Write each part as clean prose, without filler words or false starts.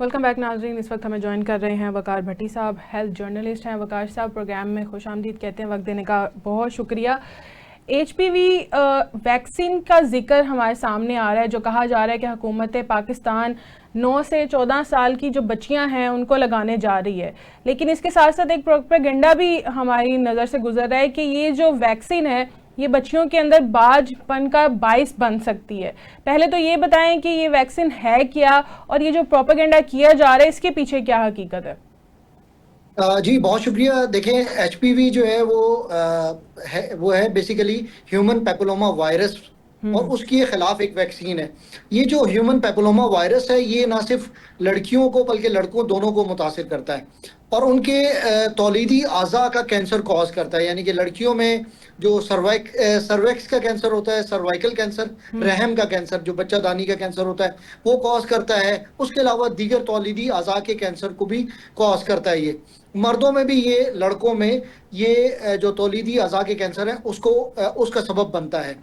Welcome back नाजरीन। इस वक्त हमें ज्वाइन कर रहे हैं वकार भट्टी साहब, हेल्थ जर्नलिस्ट हैं। वकार साहब, प्रोग्राम में खुशामदीद कहते हैं, वक्त देने का बहुत शुक्रिया। HPV वैक्सीन का जिक्र हमारे सामने आ रहा है, जो कहा जा रहा है कि हुकूमत पाकिस्तान 9 से 14 साल की जो बच्चियां हैं उनको लगाने जा रही है, लेकिन इसके साथ साथ एक प्रोपेगेंडा भी हमारी नज़र से गुजर रहा है कि ये जो वैक्सीन है ये बच्चियों के अंदर बाजपन का बाइस बन सकती है। पहले तो ये बताएं कि ये वैक्सीन है क्या, और ये जो प्रोपेगेंडा किया जा रहा है इसके पीछे क्या हकीकत है? जी बहुत शुक्रिया। देखें, एचपीवी जो है वो है बेसिकली ह्यूमन पेपिलोमा वायरस, और उसके खिलाफ एक वैक्सीन है। ये जो ह्यूमन पेपिलोमा वायरस है ये ना सिर्फ लड़कियों को बल्कि लड़कों दोनों को मुतासिर करता है, और उनके तौलीदी आज़ा का कैंसर कॉज करता है। यानी कि लड़कियों में जो सर्वेक्स का कैंसर होता है, सर्वाइकल कैंसर, रहम का कैंसर, जो बच्चादानी का कैंसर होता है वो कॉज करता है। उसके अलावा दीगर तौलीदी आज़ा के कैंसर को भी कॉज करता है। ये मर्दों में भी, ये लड़कों में ये जो तौलीदी अज़ा के कैंसर है उसका सबब बनता है।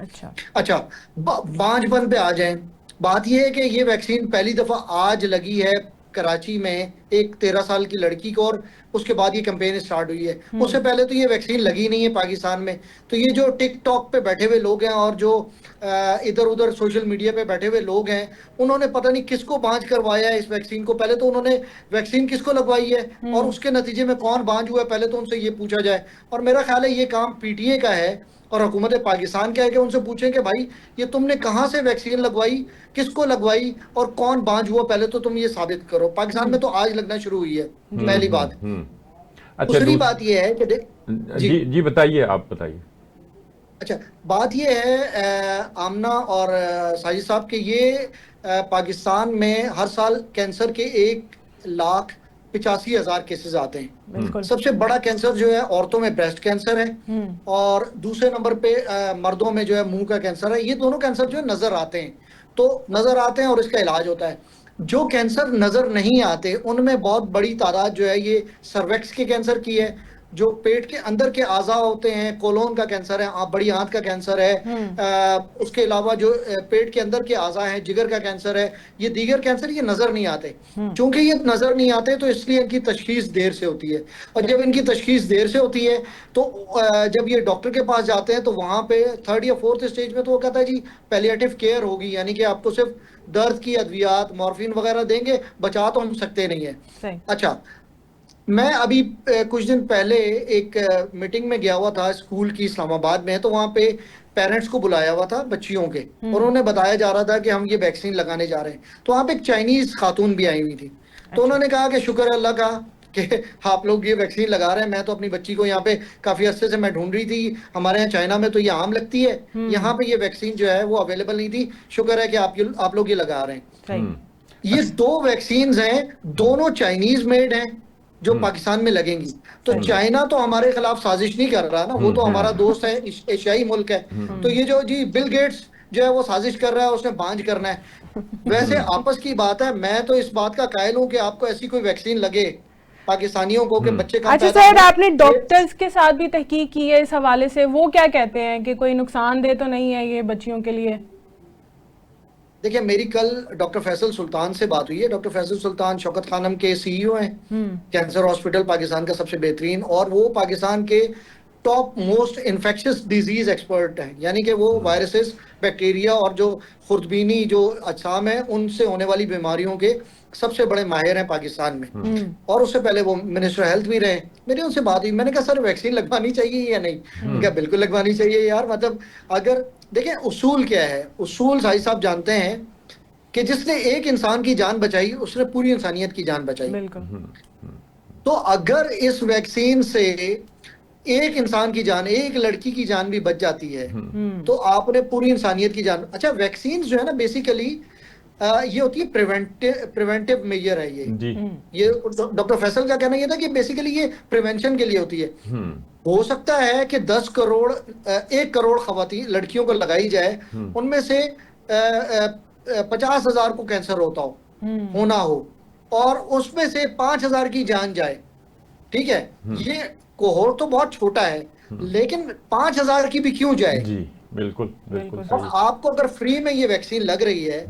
अच्छा, बांझपन पे आ जाएं। बात यह है कि ये वैक्सीन पहली दफा आज लगी है कराची में एक 13 साल की लड़की को, और उसके बाद ये कैंपेन स्टार्ट हुई है। उससे पहले तो ये वैक्सीन लगी नहीं है पाकिस्तान में। तो ये जो टिकटॉक पे बैठे हुए लोग हैं और जो इधर उधर सोशल मीडिया पे बैठे हुए लोग हैं, उन्होंने पता नहीं किसको बांझ करवाया है इस वैक्सीन को। पहले तो उन्होंने वैक्सीन किसको लगवाई है और उसके नतीजे में कौन बांझ हुआ है, पहले तो उनसे ये पूछा जाए। और मेरा ख्याल है ये काम पीटीए का है और हुकूमत पाकिस्तान क्या है कि उनसे पूछें कि भाई ये तुमने कहाँ से वैक्सीन लगवाई, किसको लगवाई और कौन बांझ हुआ, पहले तो तुम ये साबित करो। पाकिस्तान में तो आज लगना शुरू हुई है, पहली बात। अच्छा, दूसरी बात ये है कि जी बताइए, आप बताइए। अच्छा, बात ये है आमना और साजिद साहब के ये पाकिस्तान में हर साल कैंसर के 1,85,000 केसेस आते हैं। सबसे बड़ा कैंसर जो है औरतों में ब्रेस्ट कैंसर है, और दूसरे नंबर पे मर्दों में जो है मुंह का कैंसर है। ये दोनों कैंसर जो है नजर आते हैं, तो नजर आते हैं और इसका इलाज होता है। जो कैंसर नजर नहीं आते उनमें बहुत बड़ी तादाद जो है ये सर्वेक्स के कैंसर की है, जो पेट के अंदर के आज़ा होते हैं, कोलोन का कैंसर है, बड़ी आंत का कैंसर है, उसके अलावा जो पेट के अंदर के आज़ा हैं, जिगर का कैंसर है। ये दीगर कैंसर ये नज़र नहीं आते। क्योंकि ये नज़र नहीं आते तो इसलिए इनकी तशखीस देर से होती है, और जब इनकी तशखीस देर से होती है तो जब ये डॉक्टर के पास जाते हैं तो वहाँ पे 3rd या 4th स्टेज में तो वो कहता है जी पैलिएटिव केयर होगी, यानी कि आपको सिर्फ दर्द की अद्वियात, मॉर्फिन वगैरह देंगे, बचा तो हम सकते नहीं है। अच्छा, मैं अभी कुछ दिन पहले एक मीटिंग में गया हुआ था स्कूल की, इस्लामाबाद में, तो वहाँ पे पेरेंट्स को बुलाया हुआ था बच्चियों के, और उन्हें बताया जा रहा था कि हम ये वैक्सीन लगाने जा रहे हैं। तो वहाँ पे एक चाइनीज खातून भी आई हुई थी। तो उन्होंने कहा कि शुक्र है अल्लाह का कि आप लोग ये वैक्सीन लगा रहे हैं। मैं तो अपनी बच्ची को यहाँ पे काफी अरसे से मैं ढूंढ रही थी, हमारे यहाँ चाइना में तो ये आम लगती है, यहाँ पे ये वैक्सीन जो है वो अवेलेबल नहीं थी। शुक्र है कि आप लोग ये लगा रहे हैं। ये 2 वैक्सीन हैं, दोनों चाइनीज मेड हैं जो पाकिस्तान में लगेंगी। तो चाइना तो हमारे खिलाफ साजिश नहीं कर रहा ना, वो तो हमारा दोस्त है, एशियाई मुल्क है। तो ये जो जी बिल गेट्स जो है वो साजिश कर रहा है, उसने बांझ करना है। वैसे आपस की बात है। मैं तो इस बात का कायल हूं कि आपको ऐसी कोई वैक्सीन लगे पाकिस्तानियों को कि बच्चे कम अच्छा सर, आपने डॉक्टर्स के साथ भी तहकीक की है इस हवाले से, वो क्या कहते हैं कि कोई नुकसानदेह तो नहीं है ये बच्चियों के लिए? देखिए, मेरी कल डॉक्टर फैसल सुल्तान से बात हुई है। डॉक्टर फैसल सुल्तान शौकत खानम के सीईओ हैं, कैंसर हॉस्पिटल पाकिस्तान का सबसे बेहतरीन, और वो पाकिस्तान के top most infectious disease expert हैं। यानी कि वो वायरसेस, बैक्टीरिया और जो खुर्दबीनी जो अजसाम है उनसे होने वाली बीमारियों के सबसे बड़े माहिर हैं पाकिस्तान में। और उससे पहले वो मिनिस्टर हेल्थ भी रहे। मेरी उनसे बात हुई, मैंने कहा सर वैक्सीन लगवानी चाहिए या नहीं? क्या बिल्कुल लगवानी चाहिए यार। मतलब अगर देखें उसूल क्या है, उसूल साहिब साहब जानते हैं कि जिसने एक इंसान की जान बचाई उसने पूरी इंसानियत की जान बचाई। तो अगर इस वैक्सीन से एक इंसान की जान, एक लड़की की जान भी बच जाती है तो आपने पूरी इंसानियत की जान। अच्छा, वैक्सीन जो है ना बेसिकली ये होती है प्रिवेंटिव मेजर है। ये डॉक्टर फैसल का कहना ये था कि बेसिकली ये प्रिवेंशन के लिए होती है। हो सकता है कि 1 करोड़ खवातीन लड़कियों को लगाई जाए, उनमें से 50,000 को कैंसर होना हो, और उसमें से 5,000 की जान जाए। ठीक है, ये कोहोर्ट तो बहुत छोटा है, लेकिन 5,000 की भी क्यों जाए? बिल्कुल बिल्कुल बिल्कुल। और आपको अगर फ्री में ये वैक्सीन लग रही है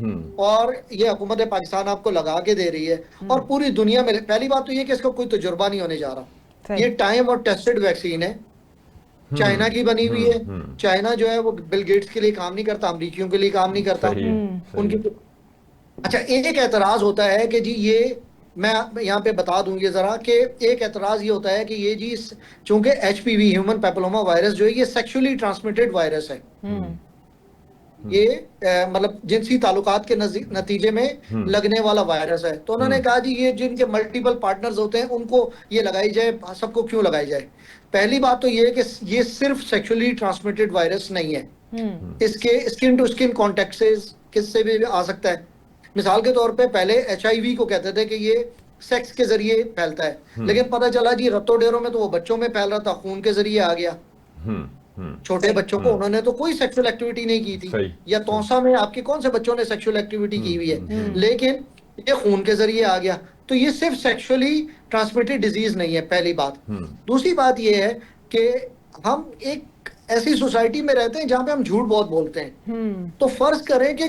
और ये हुकूमत पाकिस्तान आपको लगा के दे रही है और पूरी दुनिया में, पहली बात तो ये कि इसका कोई तजुर्बा नहीं होने जा रहा, सही। ये टाइम और टेस्टेड वैक्सीन है, चाइना की बनी हुई है। चाइना जो है वो बिल गेट्स के लिए काम नहीं करता, अमरीकियों के लिए काम नहीं करता। सही है, सही उनकी है। अच्छा, एक एतराज होता है कि जी ये, मैं यहाँ पे बता दूं ये जरा कि एक एतराज ये होता है कि ये जी चूंकि HPV ह्यूमन पैपिलोमा वायरस जो है ये सेक्सुअली ट्रांसमिटेड वायरस है, ये मतलब जिनसी ताल्लुकात के नतीजे में लगने वाला वायरस है। तो उन्होंने कहा जी ये जिनके मल्टीपल पार्टनर्स होते हैं उनको ये लगाई जाए, सबको क्यों लगाई जाए। पहली बात तो ये है कि ये सिर्फ सेक्सुअली ट्रांसमिटेड वायरस नहीं है, इसके स्किन टू स्किन कॉन्टेक्ट से किससे भी आ सकता है। मिसाल के तौर पे पहले HIV को कहते थे कि ये सेक्स के जरिए फैलता है, लेकिन पता चला जी रत्तो डेरों में तो वो बच्चों में फैल रहा था, खून के जरिए आ गया। छोटे बच्चों को उन्होंने तो कोई सेक्सुअल एक्टिविटी नहीं की थी, या तौसा में आपके कौन से बच्चों ने सेक्सुअल एक्टिविटी की हुई है, लेकिन ये खून के जरिए आ गया। तो ये सिर्फ सेक्सुअली ट्रांसमिटेड डिजीज नहीं है, पहली बात। दूसरी बात ये है कि हम एक ऐसी सोसाइटी में रहते हैं जहां पे हम झूठ बहुत बोलते हैं। तो फर्ज करें कि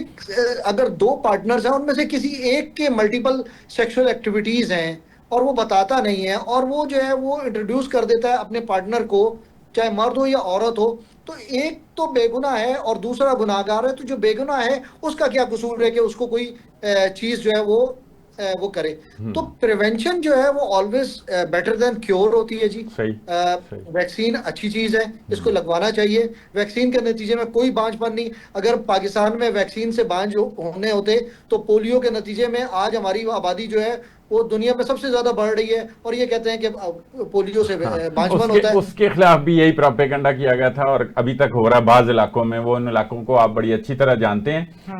अगर दो पार्टनर्स हैं, उनमें से किसी एक के मल्टीपल सेक्सुअल एक्टिविटीज हैं और वो बताता नहीं है और वो जो है वो इंट्रोड्यूस कर देता है अपने पार्टनर को, चाहे मर्द हो या औरत हो, तो एक तो बेगुनाह है और दूसरा गुनाहगार है। तो जो बेगुनाह है उसका क्या कसूर है कि उसको कोई चीज जो है वो करे। तो प्रिवेंशन जो है वो ऑलवेज बेटर देन क्योर होती है जी। सही, वैक्सीन अच्छी चीज है, इसको लगवाना चाहिए। वैक्सीन के नतीजे में कोई बांझपन नहीं। अगर पाकिस्तान में वैक्सीन से बांझ होने होते तो पोलियो के नतीजे में आज हमारी आबादी जो है वो दुनिया में सबसे ज्यादा बढ़ रही है, और ये कहते हैं कि पोलियो से बांझपन होता है। उसके खिलाफ भी यही प्रोपेगेंडा किया गया था और अभी तक हो रहा है बाज इलाकों में। वो उन इलाकों को आप बड़ी अच्छी तरह जानते हैं।